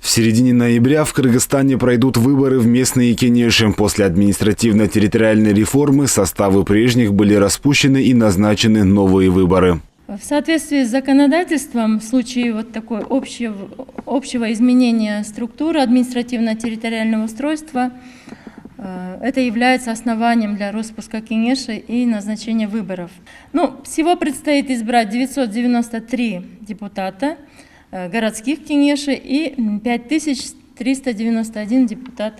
В середине ноября в Кыргызстане пройдут выборы в местные кенеши. После административно-территориальной реформы составы прежних были распущены и назначены новые выборы. В соответствии с законодательством, в случае вот такой общего изменения структуры административно-территориального устройства, это является основанием для распуска кенеши и назначения выборов. Всего предстоит избрать 993 депутата городских кенешей и 5391 депутат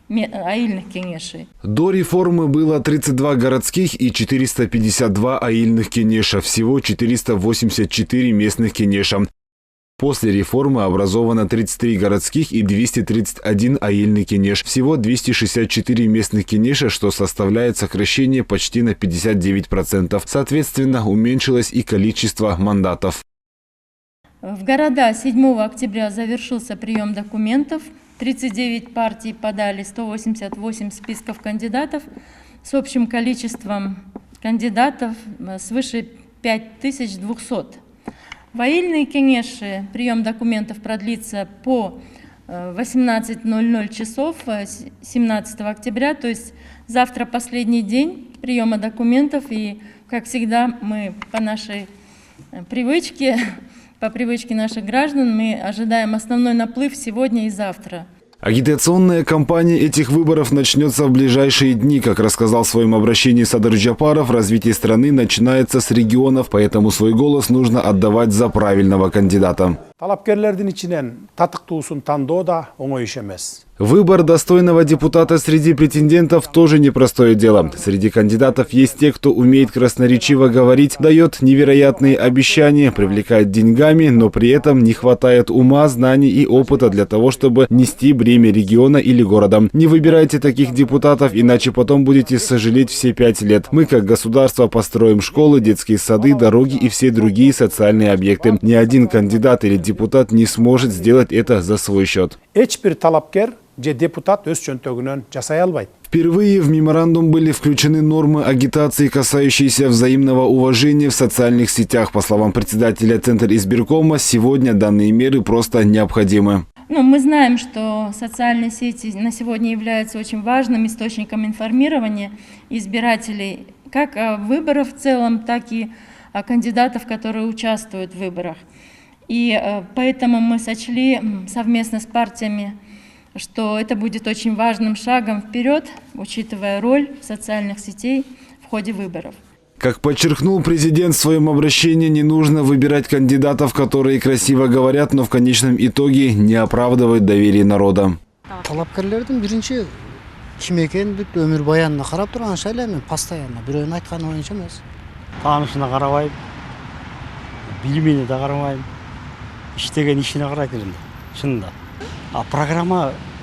аильных кенешей. До реформы было 32 городских и 452 аильных кенеша, всего 484 местных кенеша. После реформы образовано 33 городских и 231 аильный кенеш, всего 264 местных кенеша, что составляет сокращение почти на 59%. Соответственно, уменьшилось и количество мандатов. В города 7 октября завершился прием документов. 39 партий подали 188 списков кандидатов с общим количеством кандидатов свыше 5200. В аильные кенеши прием документов продлится по 18:00 часов 17 октября, то есть завтра последний день приема документов. И, как всегда, мы по нашей привычке, по привычке наших граждан, мы ожидаем основной наплыв сегодня и завтра. Агитационная кампания этих выборов начнется в ближайшие дни. Как рассказал в своем обращении Садыр Джапаров, развитие страны начинается с регионов, поэтому свой голос нужно отдавать за правильного кандидата. Выбор достойного депутата среди претендентов тоже непростое дело. Среди кандидатов есть те, кто умеет красноречиво говорить, дает невероятные обещания, привлекает деньгами, но при этом не хватает ума, знаний и опыта для того, чтобы нести бремя региона или города. Не выбирайте таких депутатов, иначе потом будете сожалеть все 5 лет. Мы, как государство, построим школы, детские сады, дороги и все другие социальные объекты. Ни один кандидат или депутат не сможет сделать это за свой счет. Впервые в меморандум были включены нормы агитации, касающиеся взаимного уважения в социальных сетях. По словам председателя Центра избиркома, сегодня данные меры просто необходимы. Мы знаем, что социальные сети на сегодня являются очень важным источником информирования избирателей, как о выборах в целом, так и о кандидатах, которые участвуют в выборах. И поэтому мы сочли совместно с партиями, что это будет очень важным шагом вперед, учитывая роль социальных сетей в ходе выборов. Как подчеркнул президент в своем обращении, не нужно выбирать кандидатов, которые красиво говорят, но в конечном итоге не оправдывают доверие народа.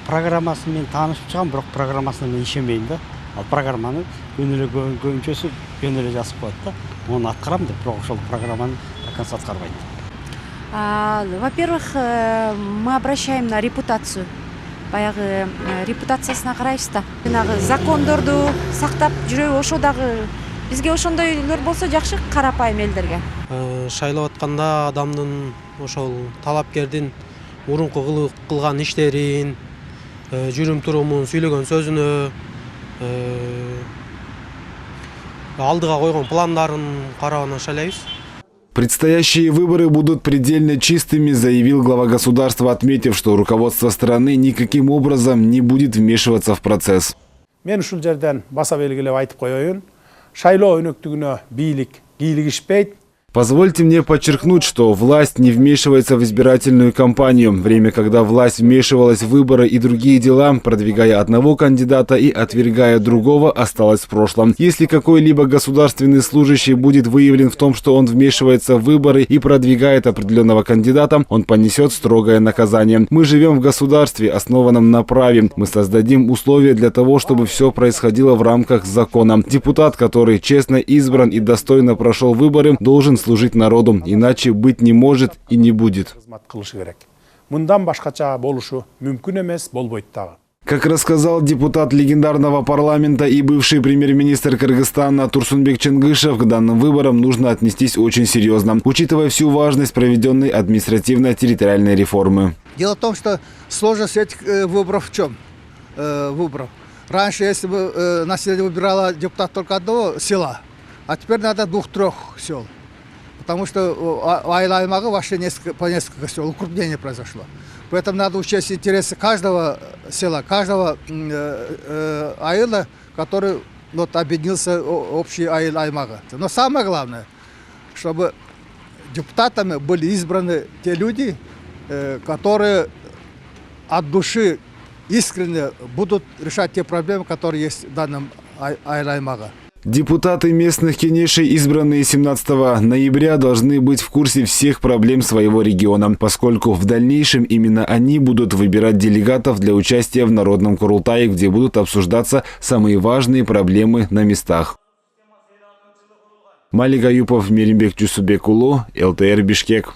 Программасын мен танышып чыгам, бирок программасына мен ишенбейм да. Ал программаны өнүлө көңчөсү өнүлө жазып коет да. Оны аткарам деп, бирок ошол программаны до конца аткарбайт. Во-первых, мы обращаем на репутацию. Баягы репутациясына карайбыз да. Жанагы закондорду сактап жүрөбү, ошо дагы бизге ошондойлор болсо жакшы, карапайым элдерге. Шайлап атканда адамдын ошол талапкердин мурунку кылган иштерин, жүрүм турумун, сүйлөгөн сөзүнө, алдыга койгон пландарын карабынан шайлайбыз. Предстоящие выборы будут предельно чистыми, заявил глава государства, отметив, что руководство страны никаким образом не будет вмешиваться в процесс. Мен ушул жерден баса белгилеп айтып коеюн. Шайлоо өнөктүгүнө бийлик кийлигишпейт. Позвольте мне подчеркнуть, что власть не вмешивается в избирательную кампанию. Время, когда власть вмешивалась в выборы и другие дела, продвигая одного кандидата и отвергая другого, осталось в прошлом. Если какой-либо государственный служащий будет выявлен в том, что он вмешивается в выборы и продвигает определенного кандидата, он понесет строгое наказание. Мы живем в государстве, основанном на праве. Мы создадим условия для того, чтобы все происходило в рамках закона. Депутат, который честно избран и достойно прошел выборы, должен служить народу, иначе быть не может и не будет. Как рассказал депутат легендарного парламента и бывший премьер-министр Кыргызстана Турсунбек Ченгышев, к данным выборам нужно отнестись очень серьезно, учитывая всю важность проведенной административно-территориальной реформы. Дело в том, что сложность этих выборов в чем? Выборов. Раньше, если бы население выбирало депутата только одного села, а теперь надо 2-3 сел. Потому что Айыл аймағы вообще по несколько сел, укрупнение произошло. Поэтому надо учесть интересы каждого села, каждого айыла, который объединился общий айыл аймага. Но самое главное, чтобы депутатами были избраны те люди, которые от души искренне будут решать те проблемы, которые есть в данном айыл аймага. Депутаты местных кенешей, избранные 17 ноября, должны быть в курсе всех проблем своего региона, поскольку в дальнейшем именно они будут выбирать делегатов для участия в Народном Курултае, где будут обсуждаться самые важные проблемы на местах. Малик Аюпов, Миримбек Чусубек Улу, ЛТР Бишкек.